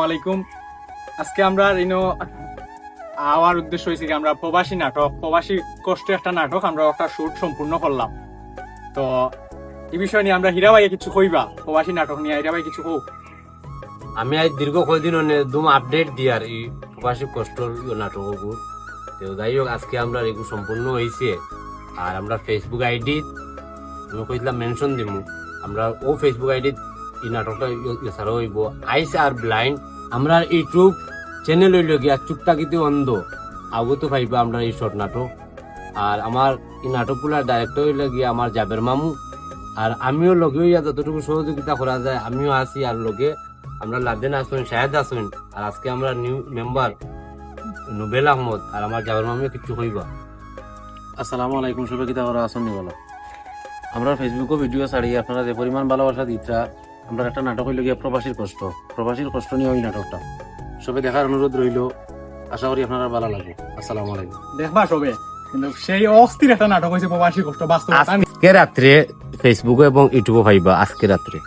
আলাইকুম। আজকে আমরা আওয়ার উদ্দেশ্য হয়েছে কি আমরা প্রবাসী নাটক, প্রবাসী কষ্ট একটা নাটক আমরা একটা শুট সম্পূর্ণ করলাম। তো এই বিষয় নিয়ে আমরা হীরা ভাইয়ে কিছু কইবা, প্রবাসী নাটক নিয়ে হীরা ভাই কিছু হোক। আমি আজ দীর্ঘ কয়েকদিন একদম আপডেট দিই আর এই প্রবাসী কষ্ট নাটকগুলো। তো যাই হোক, আজকে আমরা এগুলো সম্পূর্ণ হয়েছে। আর আমরা ফেসবুক আইডি আমি কইলাম মেনশন দিব, আমরা ও ফেসবুক আইডি এই নাটকটা ছাড়া হইব আইস আর ব্লাইন্ড। আমরা ইউটিউব চ্যানেল হইল গিয়া চুপটা কিন্তু অন্ধ আগত পাইবা আমরা এই শর্ট নাটক। আর আমার এই নাটকগুলার ডাইরেক্টর হইল গিয়া আমার জাবের মামু। আর আমিও লগে হইয়া যতটুকু সহযোগিতা করা যায় আমিও আছি, আর লগে আমরা লাদেন আসুন, শাহেদ আসুন, আর আজকে আমরা নিউ মেম্বার নুবেল আহমদ আর আমার জাবের মামিও কিছু কইবা। আসসালামু আলাইকুম, সবাই কিতা করা আসনি বলো। আমরা ফেসবুকে ভিডিও ছাড়ি, আপনারা যে পরিমাণ ভালোবাসা দিতরা। আমরা একটা নাটক হইল গিয়া প্রবাসীর কষ্ট নিয়ে ওই নাটকটা সবাই দেখার অনুরোধ রইল। আশা করি আপনারা ভালো লাগবে। আসসালামু আলাইকুম। দেখবা সবে, কিন্তু সেই অস্থির একটা নাটক হয়েছে প্রবাসী কষ্ট বাস্তব। আজকে রাত্রে ফেসবুকে এবং ইউটিউবে পাইবা আজকে রাত্রে।